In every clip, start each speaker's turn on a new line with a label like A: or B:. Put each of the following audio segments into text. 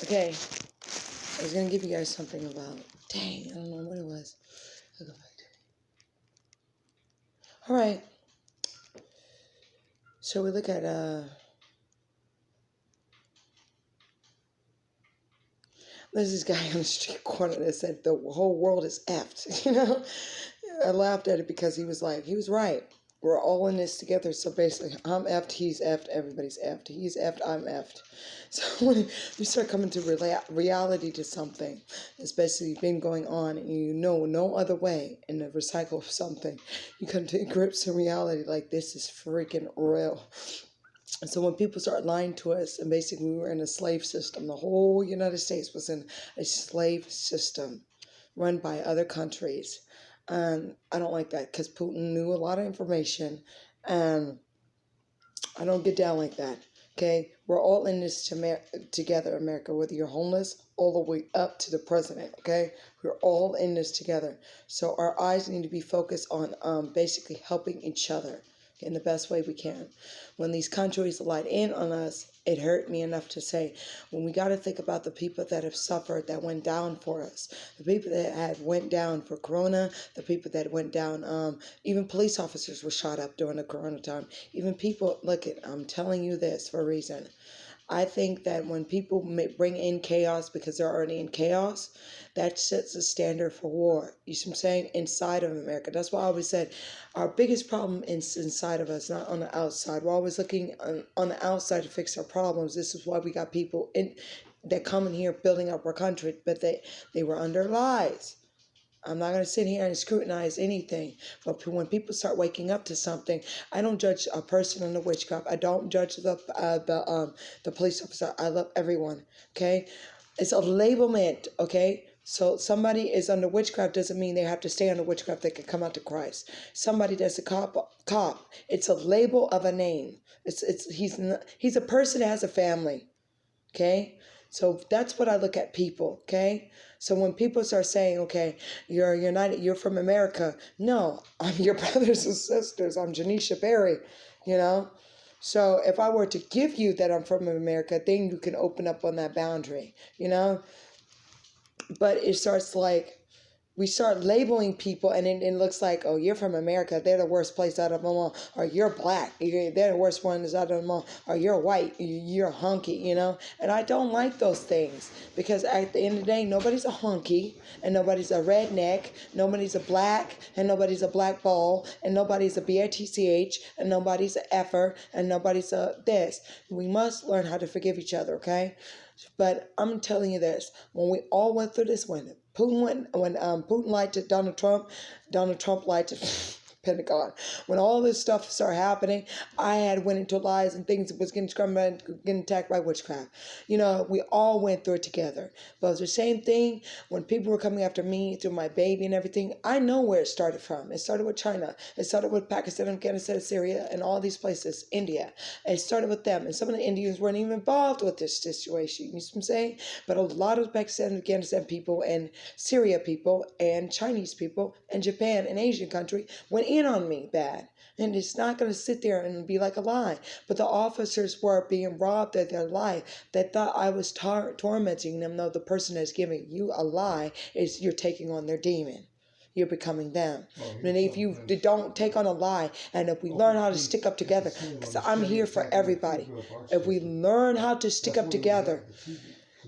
A: Okay, I was gonna give you guys something about. Dang, I don't know what it was. I'll go back to it. All right. So we look at there's this guy on the street corner that said the whole world is effed. I laughed at it because he was right. We're all in this together. So basically, I'm effed, he's effed, everybody's effed. He's effed, I'm effed. So when you start coming to reality to something that's basically been going on and you know no other way in the recycle of something, you come to grips in reality like this is freaking real. And so when people start lying to us, and basically we were in a slave system, the whole United States was in a slave system run by other countries. And I don't like that because Putin knew a lot of information, and I don't get down like that. Okay, we're all in this together, America. Whether you're homeless, all the way up to the president. Okay, we're all in this together. So our eyes need to be focused on basically helping each other in the best way we can. When these countries light in on us, it hurt me enough to say, when we got to think about the people that have suffered, that went down for us, the people that had went down for Corona, the people that went down, even police officers were shot up during the Corona time. Even people, look, I'm telling you this for a reason. I think that when people bring in chaos because they're already in chaos, that sets a standard for war. You see what I'm saying? Inside of America. That's why I always said our biggest problem is inside of us, not on the outside. We're always looking on the outside to fix our problems. This is why we got people that come in here building up our country, but they were under lies. I'm not going to sit here and scrutinize anything, but when people start waking up to something, I don't judge a person on the witchcraft. I don't judge the police officer. I love everyone. Okay, it's a labelment. Okay, so somebody is under witchcraft doesn't mean they have to stay under witchcraft. They can come out to Christ. Somebody that's a cop. It's a label of a name. He's a person that has a family. Okay, so that's what I look at people. Okay, so when people start saying, okay, you're united, you're from America. No, I'm your brothers and sisters. I'm Janisha Berry, you know. So if I were to give you that I'm from America, then you can open up on that boundary, you know. But it starts like we start labeling people, and it looks like, oh, you're from America, they're the worst place out of them all, or you're black, they're the worst ones out of them all, or you're white, you're hunky, you know. And I don't like those things, because at the end of the day, nobody's a hunky, and nobody's a redneck, nobody's a black, and nobody's a black ball, and nobody's a bitch, and nobody's a effer, and nobody's a this. We must learn how to forgive each other, okay? But I'm telling you this: when we all went through this, when Putin lied to Donald Trump lied to Pentagon. When all this stuff started happening, I had went into lies and things was getting attacked by witchcraft. You know, we all went through it together. But it was the same thing when people were coming after me through my baby and everything. I know where it started from. It started with China. It started with Pakistan, Afghanistan, Syria, and all these places, India. It started with them. And some of the Indians weren't even involved with this situation. You see what I'm saying? But a lot of Pakistan, Afghanistan people and Syria people and Chinese people and Japan and Asian country went in on me bad. And it's not going to sit there and be like a lie. But the officers were being robbed of their life. They thought I was tormenting them. No, the person that's giving you a lie is you're taking on their demon. You're becoming them. And if you don't take on a lie, and if we learn how to stick up together, because I'm here for everybody. If we learn how to stick up together,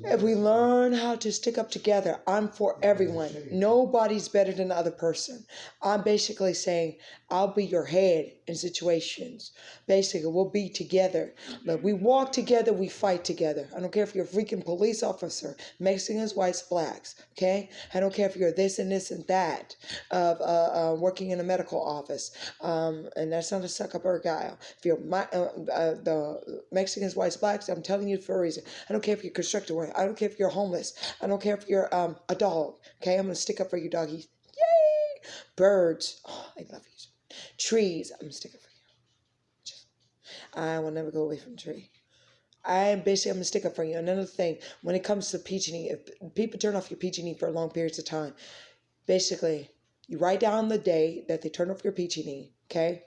A: if we learn how to stick up together, I'm for everyone. Nobody's better than the other person. I'm basically saying I'll be your head in situations. Basically, we'll be together. But we walk together, we fight together. I don't care if you're a freaking police officer, Mexicans, whites, blacks, okay? I don't care if you're this and this and that, of working in a medical office. And that's not a Zuckerberg guy. If you're the Mexicans, whites, blacks, I'm telling you for a reason. I don't care if you're constructor worker. I don't care if you're homeless. I don't care if you're a dog. Okay, I'm gonna stick up for you, doggies. Yay! Birds. Oh, I love you. Trees. I'm gonna stick up for you. I will never go away from a tree. I'm gonna stick up for you. Another thing, when it comes to PG&E, if people turn off your PG&E for long periods of time, basically, you write down the day that they turn off your PG&E, okay?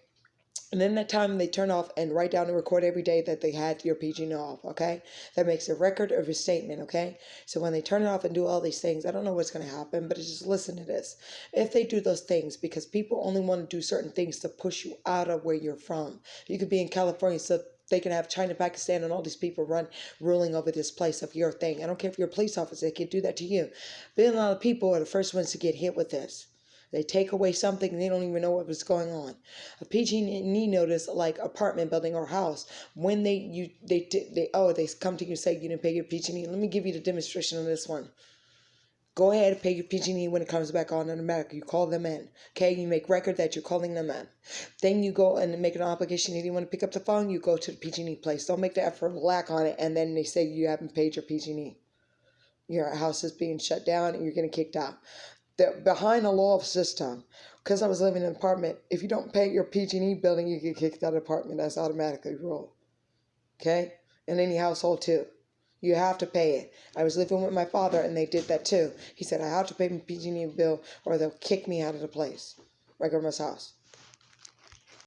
A: And then that time they turn off and write down and record every day that they had your PG&E off, okay? That makes a record of your statement, okay? So when they turn it off and do all these things, I don't know what's going to happen, but just listen to this. If they do those things, because people only want to do certain things to push you out of where you're from. You could be in California, so they can have China, Pakistan, and all these people ruling over this place of your thing. I don't care if you're a police officer, they can do that to you. But a lot of people are the first ones to get hit with this. They take away something and they don't even know what was going on. A PG&E notice, like apartment building or house, when they come to you and say you didn't pay your PG&E. Let me give you the demonstration on this one. Go ahead and pay your PG&E when it comes back on in America. You call them in. Okay, you make record that you're calling them in. Then you go and make an obligation. If you want to pick up the phone, you go to the PG&E place. Don't make the effort lack on it, and then they say you haven't paid your PG&E. Your house is being shut down and you're getting kicked out. Behind the law of system, because I was living in an apartment, if you don't pay your PG&E building, you get kicked out of the apartment. That's automatically rule. Okay? In any household too. You have to pay it. I was living with my father and they did that too. He said, I have to pay my PG&E bill or they'll kick me out of the place, my grandma's house.